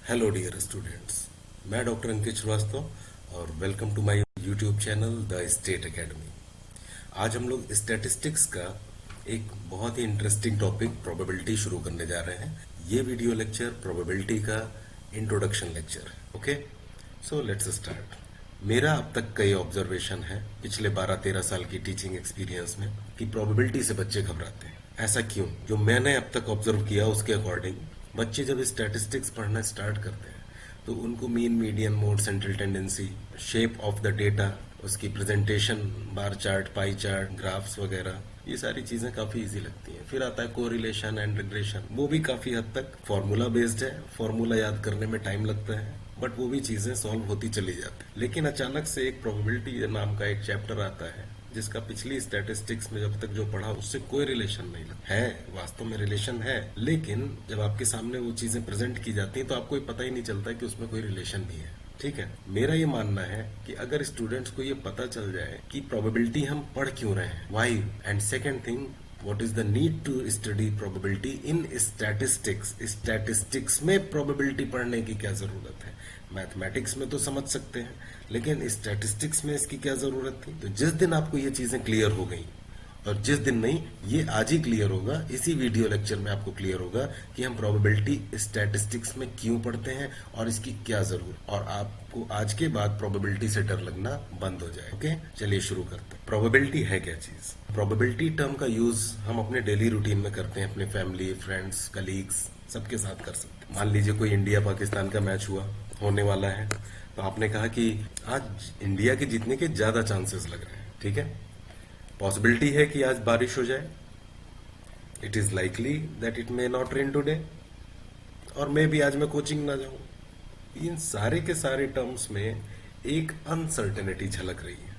Hello dear students, मैं doctor Ankit Shrivastava और welcome to my YouTube channel the State Academy. आज हम लोग स्टैटिस्टिक्स का एक बहुत ही इंटरेस्टिंग टॉपिक प्रोबेबिलिटी शुरू करने जा रहे हैं। ये वीडियो लेक्चर प्रोबेबिलिटी का इंट्रोडक्शन लेक्चर है। Okay, so let's start. मेरा अब तक कई ऑब्जर्वेशन है पिछले 12-13 साल की टीचिंग एक्सपीरियंस में कि प्रोबेबिलिटी से बच्चे घबराते हैं। ऐसा क्यों? जो मैंने अब तक ऑब्जर्व किया उसके अकॉर्डिंग बच्चे जब स्टैटिस्टिक्स पढ़ना स्टार्ट करते हैं तो उनको mean, median, mode, central tendency, shape of the data, उसकी presentation, bar chart, pie chart, graphs वगैरह, ये सारी चीजें काफी इजी लगती हैं। फिर आता है कोरिलेशन एंड रिग्रेशन, वो भी काफी हद तक फॉर्मूला बेस्ड है, फॉर्मूला याद करने में टाइम लगता है, बट वो भी चीजें सॉल्व होती चली जाती है। लेकिन अचानक से एक प्रोबेबिलिटी नाम का एक चैप्टर आता है जिसका पिछली स्टैटिस्टिक्स में जब तक जो पढ़ा उससे कोई रिलेशन नहीं लगता है। वास्तव में रिलेशन है, लेकिन जब आपके सामने वो चीजें प्रेजेंट की जाती हैं तो आपको पता ही नहीं चलता कि उसमें कोई रिलेशन भी है। ठीक है, मेरा ये मानना है कि अगर स्टूडेंट्स को ये पता चल जाए कि प्रोबेबिलिटी हम पढ़ क्यों रहे हैं, why, and second thing, what is the need to study probability in statistics, statistics में प्रोबेबिलिटी पढ़ने की क्या जरूरत है। मैथमेटिक्स में तो समझ सकते हैं, लेकिन स्टैटिस्टिक्स में इसकी क्या जरूरत थी। तो जिस दिन आपको ये चीजें क्लियर हो गई, और जिस दिन नहीं, ये आज ही क्लियर होगा, इसी वीडियो लेक्चर में आपको क्लियर होगा कि हम प्रोबेबिलिटी स्टैटिस्टिक्स में क्यों पढ़ते हैं और इसकी क्या जरूरत, और आपको आज के बाद प्रोबेबिलिटी से डर लगना बंद हो जाए। ओके, चलिए शुरू करते हैं। प्रोबेबिलिटी है क्या चीज? प्रोबेबिलिटी टर्म का यूज हम अपने डेली रूटीन में करते हैं, अपने फैमिली, फ्रेंड्स, कलीग्स सबके साथ कर सकते हैं। मान लीजिए कोई इंडिया पाकिस्तान का मैच होने वाला है, तो आपने कहा कि आज इंडिया के जीतने के ज्यादा चांसेस लग रहे हैं। ठीक है, पॉसिबिलिटी है कि आज बारिश हो जाए, it is likely that it may not rain today, और मे भी आज मैं कोचिंग ना जाऊं। इन सारे के सारे टर्म्स में एक अनसर्टेनिटी झलक रही है।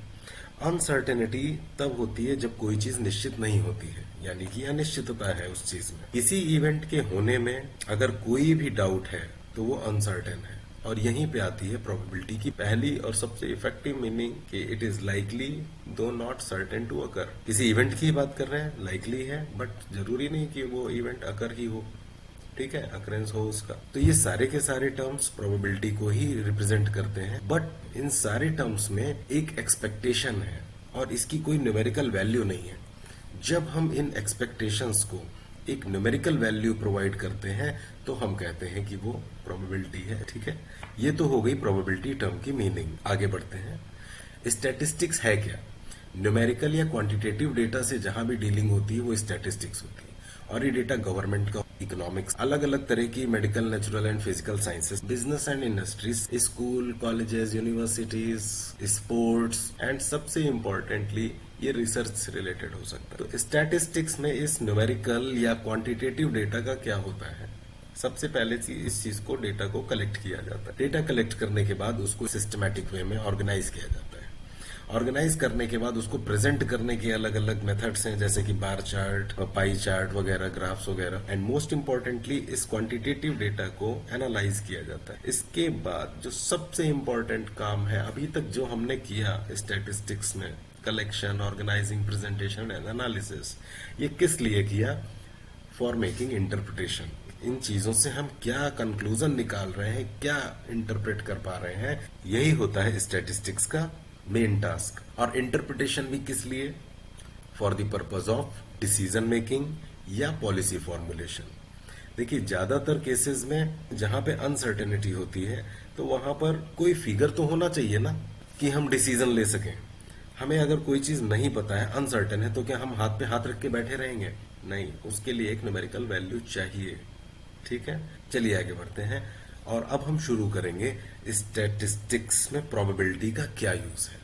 अनसर्टेनिटी तब होती है जब कोई चीज निश्चित नहीं होती है, यानी कि अनिश्चितता है उस चीज में। किसी इवेंट के होने में अगर कोई भी डाउट है तो वो अनसर्टेन है, और यहीं पे आती है प्रोबेबिलिटी की पहली और सबसे इफेक्टिव मीनिंग कि इट इज लाइकली दो नॉट सर्टेन टू अकर। किसी इवेंट की बात कर रहे हैं, लाइकली है, बट जरूरी नहीं कि वो इवेंट अकर ही हो। ठीक है, अकरेंस हो उसका। तो ये सारे के सारे टर्म्स प्रोबेबिलिटी को ही रिप्रेजेंट करते हैं, बट इन सारे टर्म्स में एक एक्सपेक्टेशन है और इसकी कोई न्यूमेरिकल वैल्यू नहीं है। जब हम इन एक्सपेक्टेशंस को एक न्यूमेरिकल वैल्यू प्रोवाइड करते हैं तो हम कहते हैं कि वो प्रोबेबिलिटी है। ठीक है, ये तो हो गई प्रोबेबिलिटी टर्म की मीनिंग। आगे बढ़ते हैं। स्टैटिस्टिक्स है क्या? न्यूमेरिकल या क्वांटिटेटिव डेटा से जहां भी डीलिंग होती है वो स्टैटिस्टिक्स होती है, और ये डेटा गवर्नमेंट का, इकोनॉमिक्स, अलग अलग तरह की medical, natural and physical sciences, business and industries, school, colleges, universities, sports, and सबसे इम्पोर्टेंटली ये रिसर्च से रिलेटेड हो सकता है। तो स्टैटिस्टिक्स में इस न्यूमेरिकल या क्वांटिटेटिव डेटा का क्या होता है? सबसे पहले इस चीज को, डेटा को कलेक्ट किया जाता है। डेटा कलेक्ट करने के बाद उसको सिस्टमैटिक वे में ऑर्गेनाइज किया जाता है। ऑर्गेनाइज करने के बाद उसको प्रेजेंट करने के अलग अलग मेथड्स हैं, जैसे कि बार चार्ट, पाई चार्ट वगैरह, ग्राफ्स वगैरह, एंड मोस्ट इंपॉर्टेंटली इस क्वांटिटेटिव डेटा को एनालाइज किया जाता है। इसके बाद जो सबसे इंपॉर्टेंट काम है अभी तक जो हमने किया स्टैटिस्टिक्स में, collection, organizing, presentation and analysis, ये किस लिए किया? For making interpretation. इन चीजों से हम क्या कंक्लूजन निकाल रहे हैं, क्या इंटरप्रेट कर पा रहे हैं, यही होता है स्टैटिस्टिक्स का मेन टास्क। और इंटरप्रिटेशन भी किस लिए? For the purpose of decision making या पॉलिसी फॉर्मुलेशन। देखिए, ज्यादातर केसेस में जहां पे अनसर्टेनिटी होती है तो वहां पर कोई फिगर तो होना चाहिए ना कि हम डिसीजन ले सकें। हमें अगर कोई चीज नहीं पता है, अनसर्टेन है, तो क्या हम हाथ पे हाथ रख के बैठे रहेंगे? नहीं, उसके लिए एक न्यूमेरिकल वैल्यू चाहिए। ठीक है, चलिए आगे बढ़ते हैं और अब हम शुरू करेंगे स्टैटिस्टिक्स में प्रोबेबिलिटी का क्या यूज है।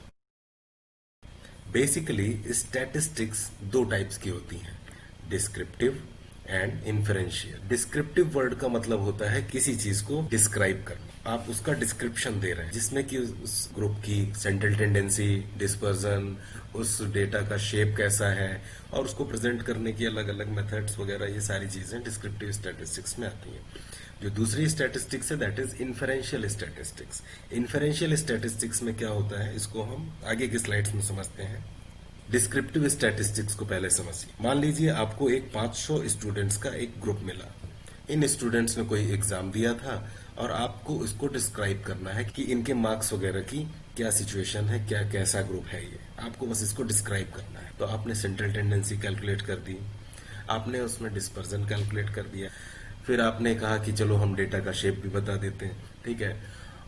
बेसिकली स्टैटिस्टिक्स दो टाइप्स की होती हैं, descriptive and inferential. Descriptive word का मतलब होता है किसी चीज को डिस्क्राइब करना, आप उसका डिस्क्रिप्शन दे रहे हैं, जिसमें कि उस ग्रुप की सेंट्रल टेंडेंसी, डिस्पर्जन, उस डेटा का शेप कैसा है, और उसको प्रेजेंट करने की अलग अलग मेथड्स वगैरह, ये सारी चीजें डिस्क्रिप्टिव स्टैटिस्टिक्स में आती हैं। जो दूसरी स्टैटिस्टिक्स है that is inferential statistics. Inferential statistics में क्या होता है, इसको हम आगे की स्लाइड्स में समझते हैं। डिस्क्रिप्टिव स्टैटिस्टिक्स को पहले समझिए। मान लीजिए आपको एक 500 स्टूडेंट्स का एक ग्रुप मिला। इन स्टूडेंट्स ने कोई एग्जाम दिया था और आपको इसको डिस्क्राइब करना है कि इनके मार्क्स वगैरह की क्या सिचुएशन है, क्या कैसा ग्रुप है, ये आपको बस इसको डिस्क्राइब करना है। तो आपने सेंट्रल टेंडेंसी कैलकुलेट कर दी, आपने उसमें डिस्पर्जन कैलकुलेट कर दिया, फिर आपने कहा कि चलो हम डेटा का शेप भी बता देते हैं, ठीक है।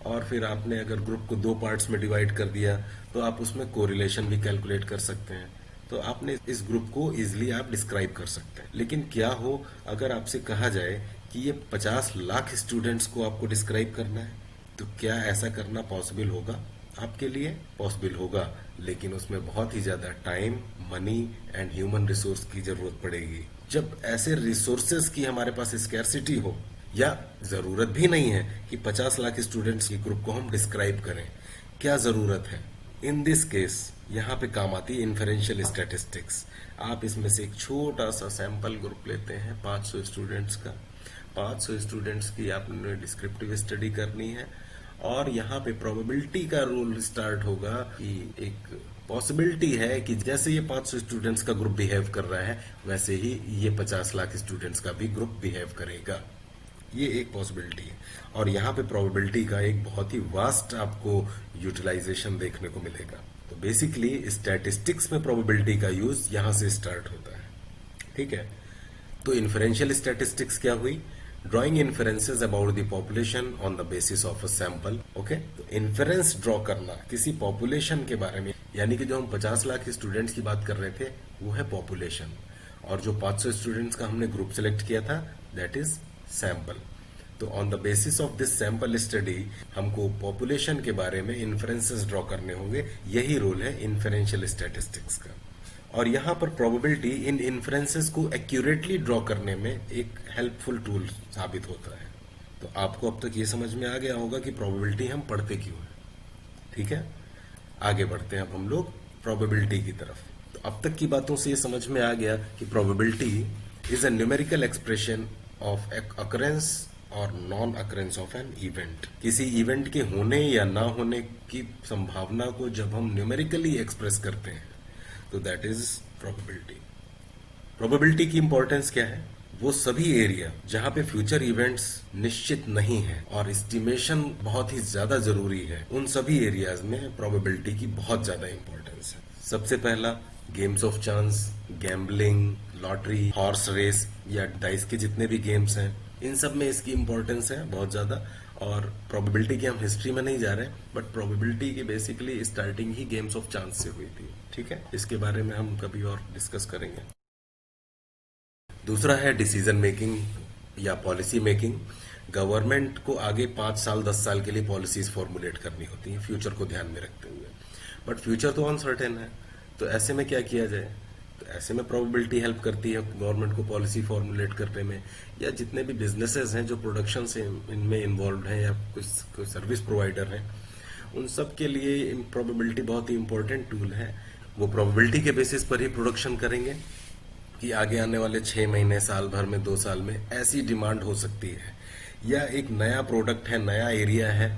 और फिर आपने अगर ग्रुप को 2 पार्ट्स में डिवाइड कर दिया तो आप उसमें कोरिलेशन भी कैलकुलेट कर सकते हैं। तो आपने इस ग्रुप को इजिली आप डिस्क्राइब कर सकते हैं। लेकिन क्या हो अगर आपसे कहा जाए कि ये 50 लाख स्टूडेंट्स को आपको डिस्क्राइब करना है, तो क्या ऐसा करना पॉसिबल होगा? आपके लिए पॉसिबल होगा, लेकिन उसमें बहुत ही ज्यादा time, money and human resource की जरूरत पड़ेगी। जब ऐसे रिसोर्सेज की हमारे पास स्कैरसिटी हो, या जरूरत भी नहीं है कि 50 लाख स्टूडेंट्स के ग्रुप को हम डिस्क्राइब करें, क्या जरूरत है? इन दिस केस यहाँ पे काम आती है इन्फरेंशियल स्टैटिस्टिक्स। आप इसमें से एक छोटा सा सैंपल ग्रुप लेते हैं 500 स्टूडेंट्स का। 500 स्टूडेंट्स की आपने डिस्क्रिप्टिव स्टडी करनी है, और यहाँ पे प्रोबेबिलिटी का रूल स्टार्ट होगा कि एक पॉसिबिलिटी है कि जैसे ये 500 स्टूडेंट्स का ग्रुप बिहेव कर रहा है, वैसे ही ये 50 लाख स्टूडेंट्स का भी ग्रुप बिहेव करेगा। ये एक पॉसिबिलिटी है, और यहाँ पे प्रोबेबिलिटी का एक बहुत ही वास्ट आपको यूटिलाइजेशन देखने को मिलेगा। तो बेसिकली स्टैटिस्टिक्स में प्रोबेबिलिटी का यूज यहाँ से स्टार्ट होता है, ठीक है। तो इन्फरेंशियल स्टैटिस्टिक्स क्या हुई? Drawing inferences about the population on the basis of a sample. Okay, तो इन्फरेंस ड्रॉ करना किसी पॉपुलेशन के बारे में, यानी कि जो हम 50 लाख स्टूडेंट्स की बात कर रहे थे वो है पॉपुलेशन, और जो 500 स्टूडेंट्स का हमने ग्रुप सेलेक्ट किया था दैट इज सैंपल। तो on the basis of this sample study हमको पॉपुलेशन के बारे में इन्फरेंसेस ड्रॉ करने होंगे। यही रोल है इन्फरेंशियल स्टैटिस्टिक्स का, और यहाँ पर प्रोबेबिलिटी इन इन्फ्रेंसेस को एक्यूरेटली ड्रॉ करने में एक हेल्पफुल टूल साबित होता है। तो आपको अब तक ये समझ में आ गया होगा कि प्रोबेबिलिटी हम पढ़ते क्यों हैं, ठीक है। आगे बढ़ते हैं अब हम लोग प्रोबेबिलिटी की तरफ। तो अब तक की बातों से ये समझ में आ गया कि probability is a numerical expression of occurrence और non occurrence of an event. किसी इवेंट के होने या ना होने की संभावना को जब हम न्यूमेरिकली एक्सप्रेस करते हैं तो दैट इज प्रोबेबिलिटी। प्रोबेबिलिटी की इंपॉर्टेंस क्या है? वो सभी एरिया जहां पे फ्यूचर इवेंट्स निश्चित नहीं है और एस्टिमेशन बहुत ही ज्यादा जरूरी है, उन सभी एरियाज में प्रोबेबिलिटी की बहुत ज्यादा इंपॉर्टेंस है। सबसे पहला games of chance, gambling, lottery, horse race या डाइस के जितने भी गेम्स हैं, इन सब में इसकी इंपॉर्टेंस है बहुत ज्यादा। और प्रोबेबिलिटी की हम हिस्ट्री में नहीं जा रहे, बट प्रोबेबिलिटी की basically starting he games of chance से हुई थी, ठीक है। इसके बारे में हम कभी और डिस्कस करेंगे। दूसरा है डिसीजन मेकिंग या पॉलिसी मेकिंग। गवर्नमेंट को आगे 5 साल 10 साल के लिए पॉलिसीज फॉर्मुलेट करनी होती है फ्यूचर को ध्यान में रखते हुए, बट फ्यूचर तो अनसर्टेन है। तो ऐसे में क्या किया जाए? तो ऐसे में प्रोबेबिलिटी हेल्प करती है गवर्नमेंट को पॉलिसी फॉर्मुलेट करने में, या जितने भी बिजनेसेस हैं जो प्रोडक्शन से इनमें इन्वॉल्व हैं या कुछ सर्विस प्रोवाइडर हैं, उन सब के लिए प्रोबेबिलिटी बहुत ही इंपॉर्टेंट टूल है। वो प्रोबेबिलिटी के बेसिस पर ही प्रोडक्शन करेंगे कि आगे आने वाले 6 महीने, साल भर में, 2 साल में ऐसी डिमांड हो सकती है, या एक नया प्रोडक्ट है, नया एरिया है,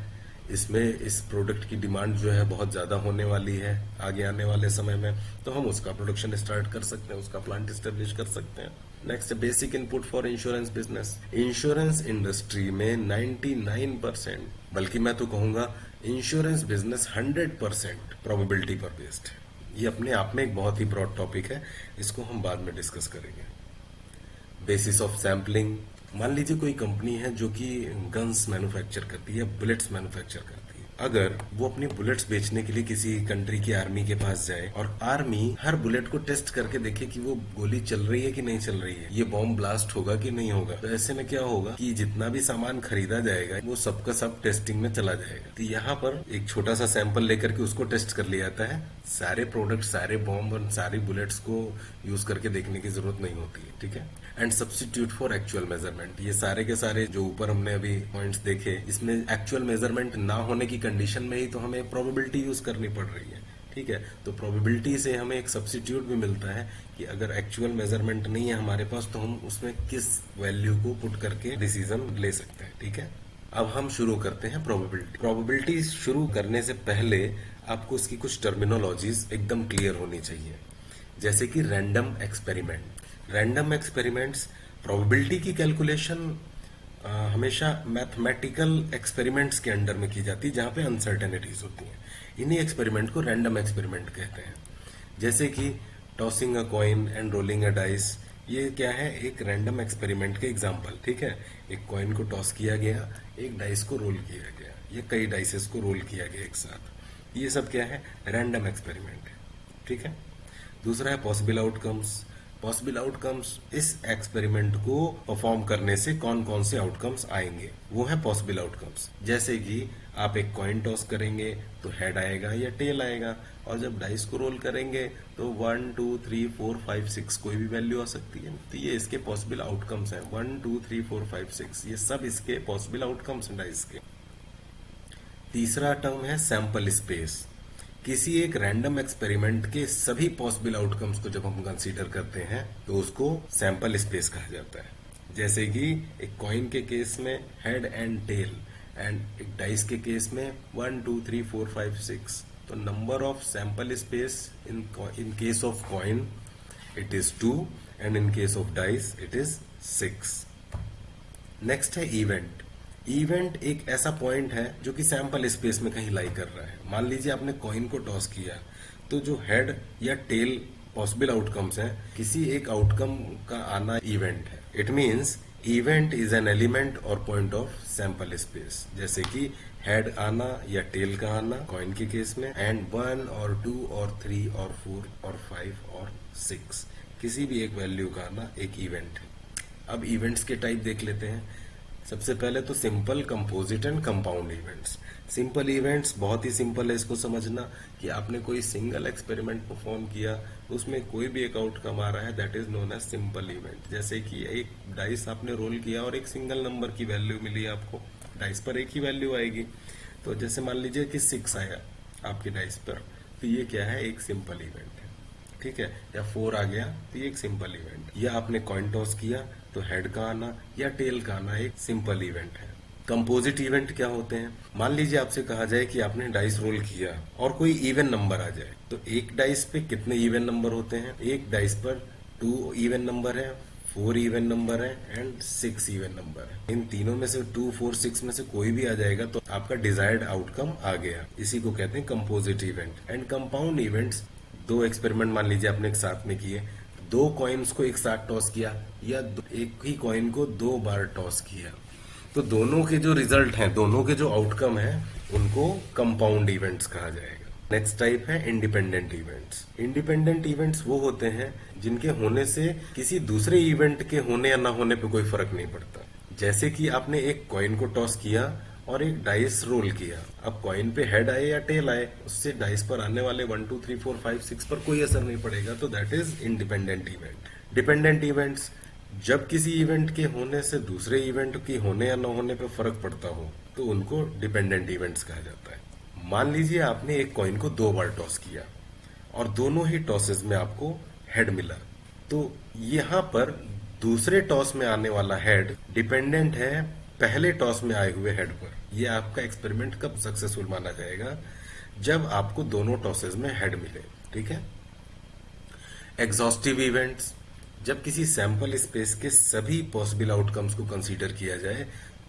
इसमें इस प्रोडक्ट की डिमांड जो है बहुत ज्यादा होने वाली है आगे आने वाले समय में, तो हम उसका प्रोडक्शन स्टार्ट कर सकते हैं, उसका प्लांट स्टेब्लिश कर सकते हैं। Next, basic input for insurance business. Insurance industry में 99%, बल्कि मैं तो कहूंगा इंश्योरेंस बिजनेस 100% प्रोबेबिलिटी पर बेस्ड है। ये अपने आप में एक बहुत ही ब्रॉड टॉपिक है, इसको हम बाद में डिस्कस करेंगे। Basis of sampling. मान लीजिए कोई कंपनी है जो कि गन्स मैन्युफैक्चर करती है, बुलेट्स मैन्युफैक्चर करती है। अगर वो अपनी बुलेट्स बेचने के लिए किसी कंट्री की आर्मी के पास जाए और आर्मी हर बुलेट को टेस्ट करके देखे कि वो गोली चल रही है कि नहीं चल रही है, ये बॉम्ब ब्लास्ट होगा कि नहीं होगा, तो ऐसे में क्या होगा कि जितना भी सामान खरीदा जाएगा वो सबका सब टेस्टिंग में चला जाएगा। तो यहाँ पर एक छोटा सा सैंपल लेकर के उसको टेस्ट कर लिया जाता है। सारे प्रोडक्ट, सारे बॉम्ब और सारी बुलेट्स को यूज करके देखने की जरूरत नहीं होती है, ठीक है। And substitute for actual measurement. ये सारे के सारे जो ऊपर हमने अभी पॉइंट्स देखे, इसमें एक्चुअल मेजरमेंट ना होने की कंडीशन में ही तो हमें प्रोबेबिलिटी यूज करनी पड़ रही है, ठीक है। तो प्रोबेबिलिटी से हमें एक सब्स्टिट्यूट भी मिलता है कि अगर एक्चुअल मेजरमेंट नहीं है हमारे पास तो हम उसमें किस वैल्यू को पुट करके डिसीजन ले सकते हैं, ठीक है। अब हम शुरू करते हैं प्रोबेबिलिटी। प्रोबेबिलिटी शुरू करने से पहले आपको इसकी कुछ टर्मिनोलॉजीज एकदम क्लियर होनी चाहिए, जैसे कि random experiment. Random experiments probability की कैलकुलेशन हमेशा मैथमेटिकल एक्सपेरिमेंट्स के अंडर में की जाती है जहां पे अनसर्टेनिटीज होती हैं। इन्हीं एक्सपेरिमेंट को रैंडम एक्सपेरिमेंट कहते हैं। जैसे कि tossing a coin and rolling a dice, ये क्या है, एक रैंडम एक्सपेरिमेंट के एग्जाम्पल। ठीक है, एक कॉइन को टॉस किया गया, एक डाइस को रोल किया गया, ये कई डाइसेस को रोल किया गया एक साथ, ये सब क्या है, रैंडम एक्सपेरिमेंट है। ठीक है। दूसरा है पॉसिबल आउटकम्स। पॉसिबल आउटकम्स, इस एक्सपेरिमेंट को परफॉर्म करने से कौन कौन से आउटकम्स आएंगे, वो है पॉसिबल आउटकम्स। जैसे कि आप एक कॉइन टॉस करेंगे तो हेड आएगा या टेल आएगा, और जब डाइस को रोल करेंगे तो 1 2 3 4 5 6 कोई भी वैल्यू आ सकती है। तो ये इसके पॉसिबल आउटकम्स हैं, 1 2 3 4 5 6, ये सब इसके पॉसिबल आउटकम्स हैं डाइस के। तीसरा टर्म है सैंपल स्पेस। किसी एक रैंडम एक्सपेरिमेंट के सभी पॉसिबल आउटकम्स को जब हम कंसीडर करते हैं तो उसको सैंपल स्पेस कहा जाता है। जैसे कि एक कॉइन के केस में हेड एंड टेल, एंड एक डाइस के केस में 1 2 3 4 5 6। तो number of sample space in case of coin it is 2, and in case of dice it is 6। Next है इवेंट। इवेंट एक ऐसा पॉइंट है जो कि सैंपल स्पेस में कहीं लाई कर रहा है। मान लीजिए आपने कॉइन को टॉस किया, तो जो हेड या टेल पॉसिबल आउटकम्स हैं, किसी एक आउटकम का आना इवेंट है। It means event is an element और पॉइंट ऑफ सैंपल स्पेस। जैसे कि हेड आना या टेल का आना कॉइन के केस में, एंड 1 और 2 और 3 और 4 और 5 और 6, किसी भी एक वैल्यू का आना एक इवेंट है। अब इवेंट्स के टाइप देख लेते हैं। सबसे पहले तो simple, composite and compound events. Simple events बहुत ही सिंपल है इसको समझना, कि आपने कोई सिंगल एक्सपेरिमेंट परफॉर्म किया, उसमें कोई भी एक आउटकम आ रहा है, that is known as simple event. जैसे कि एक डाइस आपने रोल किया और एक सिंगल नंबर की वैल्यू मिली आपको, डाइस पर एक ही वैल्यू आएगी। तो जैसे मान लीजिए कि 6 आया आपकी डाइस पर, तो ये क्या है, एक सिंपल इवेंट है। ठीक है, या 4 आ गया तो ये एक सिंपल इवेंट। या आपने कॉइन टॉस किया तो हेड का आना या टेल का आना एक सिंपल इवेंट है। कंपोजिट इवेंट क्या होते हैं? मान लीजिए आपसे कहा जाए कि आपने डाइस रोल किया और कोई इवन नंबर आ जाए, तो एक डाइस पे कितने इवन नंबर होते हैं? एक डाइस पर 2 इवन नंबर है, 4 इवन नंबर है एंड 6 इवन नंबर है। इन तीनों में से 2 4 6 में से कोई भी आ जाएगा तो आपका डिजायर्ड आउटकम आ गया। इसी को कहते हैं composite event. And compound events, 2 experiment मान लीजिए आपने एक साथ में किए, 2 कॉइन्स को एक साथ टॉस किया या एक ही कॉइन को 2 बार टॉस किया, तो दोनों के जो रिजल्ट हैं, दोनों के जो आउटकम है, उनको कंपाउंड इवेंट्स कहा जाएगा। नेक्स्ट टाइप है इंडिपेंडेंट इवेंट्स। इंडिपेंडेंट इवेंट्स वो होते हैं जिनके होने से किसी दूसरे इवेंट के होने या ना होने पे कोई फर्क नहीं पड़ता। जैसे कि आपने एक कॉइन को टॉस किया और एक डाइस रोल किया, अब कॉइन पे हेड आए या टेल आए, उससे डाइस पर आने वाले 1 2 3 4 5 6 पर कोई असर नहीं पड़ेगा, तो that is independent event. Dependent events, जब किसी इवेंट के होने से दूसरे इवेंट की होने या न होने पे फर्क पड़ता हो, तो उनको डिपेंडेंट इवेंट्स कहा जाता है। मान लीजिए आपने एक कॉइन को 2 बार टॉस किया और दोनों ही टॉसेस में आपको हेड मिला, तो यहां पर दूसरे टॉस में आने वाला हेड डिपेंडेंट है पहले टॉस में आए हुए हेड पर। यह आपका एक्सपेरिमेंट कब सक्सेसफुल माना जाएगा? जब आपको दोनों टॉसेस में हेड मिले। ठीक है। एग्जॉस्टिव इवेंट्स, जब किसी सैंपल स्पेस के सभी पॉसिबल आउटकम्स को कंसीडर किया जाए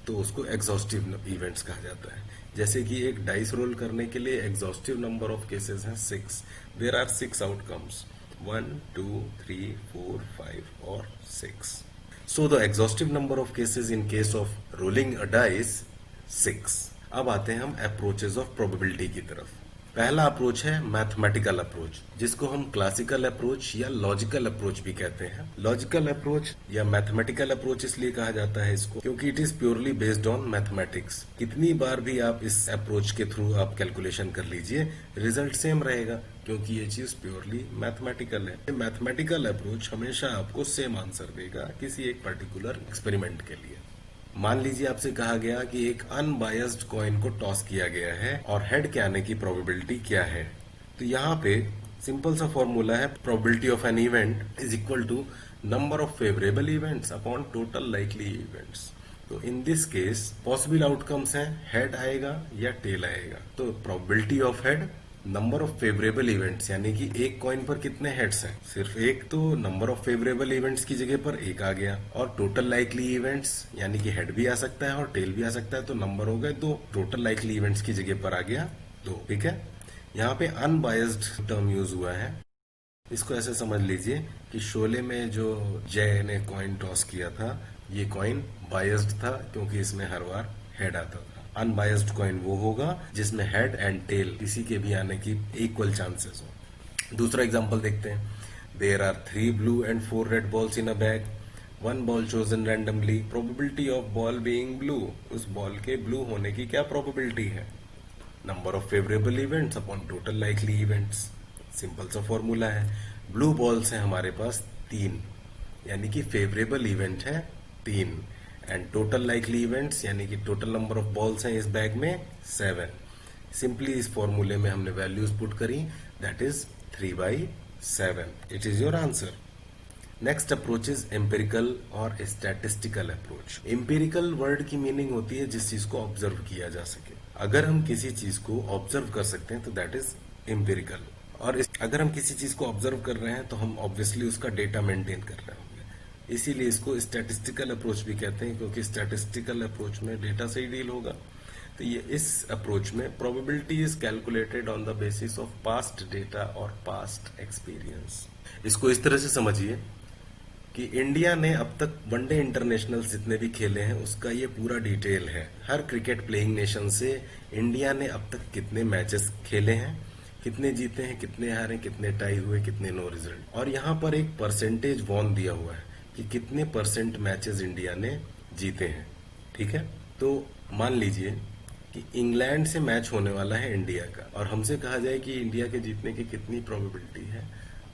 तो उसको एग्जॉस्टिव इवेंट्स कहा जाता है। जैसे कि एक डाइस रोल करने के लिए एग्जॉस्टिव नंबर ऑफ केसेस हैं 6। देयर आर 6 आउटकम्स, 1 2 3 4 5 और 6। So the exhaustive number of cases in case of rolling a dice 6। अब आते हैं हम अप्रोचेस ऑफ प्रोबेबिलिटी की तरफ। पहला अप्रोच है मैथमेटिकल अप्रोच, जिसको हम क्लासिकल अप्रोच या लॉजिकल अप्रोच भी कहते हैं। लॉजिकल अप्रोच या मैथमेटिकल अप्रोच इसलिए कहा जाता है इसको क्योंकि it is purely based on mathematics. कितनी बार भी आप इस अप्रोच के थ्रू आप कैलकुलेशन कर लीजिए, रिजल्ट सेम रहेगा क्योंकि ये चीज प्योरली मैथमेटिकल है। मैथमेटिकल अप्रोच हमेशा आपको सेम आंसर देगा किसी एक पर्टिकुलर एक्सपेरिमेंट के लिए। मान लीजिए आपसे कहा गया कि एक अनबायस्ड कॉइन को टॉस किया गया है और हेड के आने की प्रोबेबिलिटी क्या है, तो यहाँ पे सिंपल सा फॉर्मूला है, probability of an event is equal to number of favourable events upon total likely events. तो in this case possible outcomes हैं हेड आएगा या टेल आएगा, तो probability of head number of favourable events, यानी कि एक कॉइन पर कितने हेड्स हैं, सिर्फ एक, तो नंबर ऑफ फेवरेबल इवेंट्स की जगह पर एक आ गया। और टोटल लाइकली इवेंट्स, यानी कि हेड भी आ सकता है और टेल भी आ सकता है, तो नंबर हो गए दो। टोटल लाइकली इवेंट्स की जगह पर आ गया दो। ठीक है, यहाँ पे अनबायस्ड टर्म यूज हुआ है। इसको ऐसे समझ लीजिए कि शोले में जो जय ने कॉइन टॉस किया था, ये कॉइन बायस्ड था क्योंकि इसमें हर बार हेड आता था। अनबायस्ड कॉइन वो होगा जिसमें हेड एंड टेल किसी के भी आने की इक्वल चांसेस हो। दूसरा एग्जांपल देखते हैं। There are 3 blue and 4 red balls in a bag, 1 ball chosen randomly, probability of ball being blue. उस बॉल के ब्लू होने की क्या प्रोबेबिलिटी है? Number of favourable events upon total likely events. Simple सा फॉर्मूला है। ब्लू बॉल्स हैं हमारे पास 3, यानी कि फेवरेबल इवेंट है 3, एंड टोटल लाइकली इवेंट्स यानी कि टोटल नंबर ऑफ बॉल्स हैं इस बैग में 7। सिंपली इस फॉर्मूले में हमने वैल्यूज पुट करी, that is 3/7। It is your answer. Next approach is empirical और स्टैटिस्टिकल अप्रोच। एम्पेरिकल वर्ड की मीनिंग होती है जिस चीज को ऑब्जर्व किया जा सके। अगर हम किसी चीज को ऑब्जर्व कर सकते हैं तो दैट इज एम्पेरिकल, और अगर हम किसी चीज को ऑब्जर्व कर रहे हैं तो हम ऑब्वियसली उसका डेटा मेंटेन कर रहे होंगे। इसीलिए इसको स्टैटिस्टिकल अप्रोच भी कहते हैं, क्योंकि स्टैटिस्टिकल अप्रोच में डेटा से ही डील होगा। तो ये इस अप्रोच में probability is calculated on the basis of past data और पास्ट एक्सपीरियंस। इसको इस तरह से समझिए कि इंडिया ने अब तक वनडे इंटरनेशनल जितने भी खेले हैं उसका ये पूरा डिटेल है। हर क्रिकेट प्लेइंग नेशन से इंडिया ने अब तक कितने मैचेस खेले हैं, कितने जीते हैं, कितने हारे, कितने टाई हुए, कितने नो रिजल्ट, और यहाँ पर एक परसेंटेज वॉन दिया हुआ है कि कितने % मैचेस इंडिया ने जीते हैं। ठीक है, तो मान लीजिए कि इंग्लैंड से मैच होने वाला है इंडिया का, और हमसे कहा जाए कि इंडिया के जीतने की कितनी प्रोबेबिलिटी है,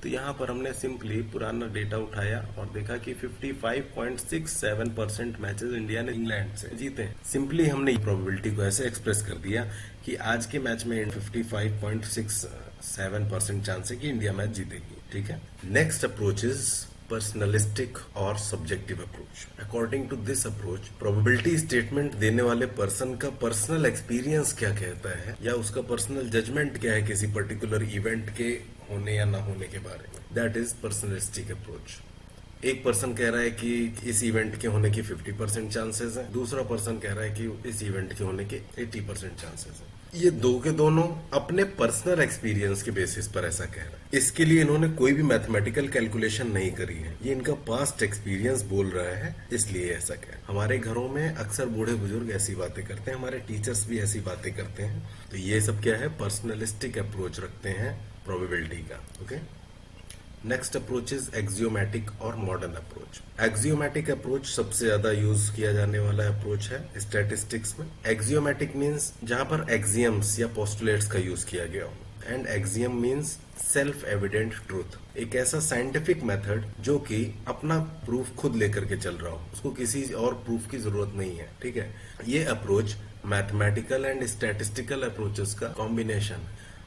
तो यहाँ पर हमने सिंपली पुराना डेटा उठाया और देखा कि 55.67% मैचेस इंडिया ने इंग्लैंड से जीते हैं। सिंपली हमने प्रोबेबिलिटी को ऐसे एक्सप्रेस कर दिया कि आज के मैच में 55.67% चांस है कि इंडिया मैच जीतेगी। ठीक है, नेक्स्ट अप्रोच इज पर्सनलिस्टिक और subjective approach. According to this approach, probability statement देने वाले पर्सन का पर्सनल एक्सपीरियंस क्या कहता है या उसका पर्सनल जजमेंट क्या है किसी पर्टिकुलर इवेंट के होने या ना होने के बारे में, दैट इज पर्सनलिस्टिक अप्रोच। एक पर्सन कह रहा है कि इस इवेंट के होने की 50% चांसेस है, दूसरा पर्सन कह रहा है कि इस इवेंट के होने के 80% चांसेस है। ये दो के दोनों अपने पर्सनल एक्सपीरियंस के बेसिस पर ऐसा कह रहे हैं। इसके लिए इन्होंने कोई भी मैथमेटिकल कैलकुलेशन नहीं करी है, ये इनका पास्ट एक्सपीरियंस बोल रहा है, इसलिए ऐसा कह। हमारे घरों में अक्सर बूढ़े बुजुर्ग ऐसी बातें करते हैं, हमारे टीचर्स भी ऐसी बातें करते हैं। तो ये सब क्या है, पर्सनलिस्टिक अप्रोच रखते हैं प्रोबेबिलिटी का। Okay, next approach is axiomatic और मॉडर्न अप्रोच। एक्सियोमेटिक अप्रोच सबसे ज्यादा यूज किया जाने वाला अप्रोच है स्टैटिस्टिक्स में। एक्सियोमेटिक मींस जहां पर एक्सियम्स या पोस्टुलेट्स का यूज किया गया हो, and axiom means self evident truth. एक ऐसा साइंटिफिक मेथड जो कि अपना प्रूफ खुद लेकर के चल रहा हो, उसको किसी और प्रूफ की जरूरत नहीं है। ठीक है, ये approach mathematical and statistical approaches का कॉम्बिनेशन,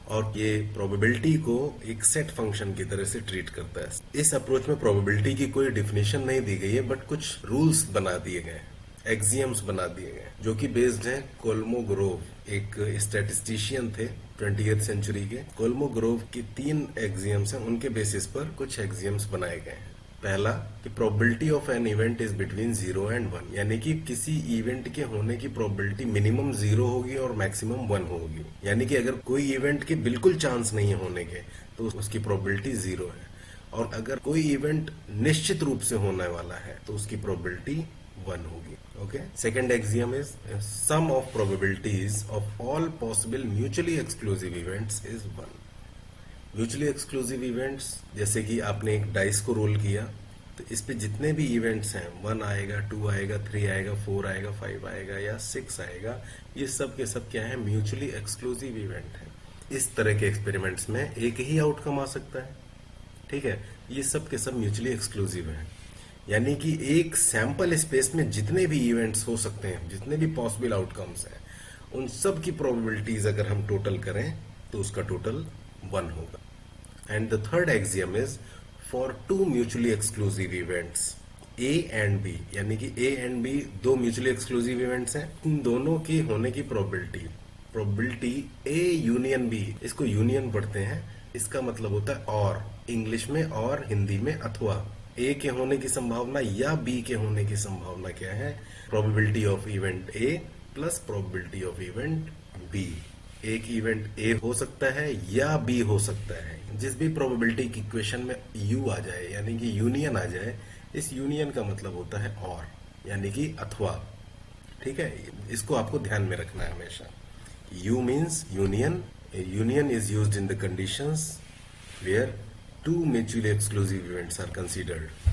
और ये प्रोबेबिलिटी को एक सेट फंक्शन की तरह से ट्रीट करता है। इस अप्रोच में प्रोबेबिलिटी की कोई डिफिनेशन नहीं दी गई है, बट कुछ रूल्स बना दिए गए, एक्सियम्स बना दिए गए, जो कि बेस्ड हैं कोल्मोग्रोव, एक स्टैटिस्टिशियन थे 20th सेंचुरी के। कोल्मोग्रोव की 3 एक्सियम्स हैं, उनके बेसिस पर कुछ एक्सियम्स बनाए गए हैं। पहला कि probability of an event is between 0 and 1, यानी कि किसी इवेंट के होने की प्रोबेबिलिटी मिनिमम 0 होगी और मैक्सिमम 1 होगी। यानी कि अगर कोई इवेंट के बिल्कुल चांस नहीं है होने के तो उसकी प्रोबेबिलिटी 0 है, और अगर कोई इवेंट निश्चित रूप से होने वाला है तो उसकी प्रोबेबिलिटी 1 होगी। Okay, second axiom is sum of probabilities of all possible mutually exclusive events is 1। Mutually exclusive events, जैसे कि आपने एक डाइस को रोल किया तो इस पे जितने भी इवेंट्स हैं, 1 आएगा, 2 आएगा, 3 आएगा, 4 आएगा, 5 आएगा या 6 आएगा, ये सब के सब क्या है, म्यूचुअली एक्सक्लूसिव इवेंट है। इस तरह के एक्सपेरिमेंट्स में एक ही आउटकम आ सकता है। ठीक है, ये सब के सब म्यूचुअली एक्सक्लूसिव है, यानी कि एक सैंपल स्पेस में जितने भी इवेंट्स हो सकते हैं, जितने भी पॉसिबल आउटकम्स हैं, उन सब की प्रोबेबिलिटीज अगर हम टोटल करें तो उसका टोटल 1 होगा। And the third axiom is for 2 mutually exclusive events A and B, यानी कि A and B 2 mutually exclusive events हैं, इन दोनों की होने की probability probability A union B, इसको यूनियन पढ़ते हैं, इसका मतलब होता है और, इंग्लिश में और, हिंदी में अथवा। ए के होने की संभावना या बी के होने की संभावना क्या है? Probability of event A plus probability of event B. एक इवेंट ए हो सकता है या बी हो सकता है। जिस भी प्रोबेबिलिटी की इक्वेशन में यू आ जाए यानी कि यूनियन आ जाए, इस यूनियन का मतलब होता है और, यानी कि अथवा। ठीक है, इसको आपको ध्यान में रखना है हमेशा। You means union. Union is used in the conditions where two mutually exclusive events are considered.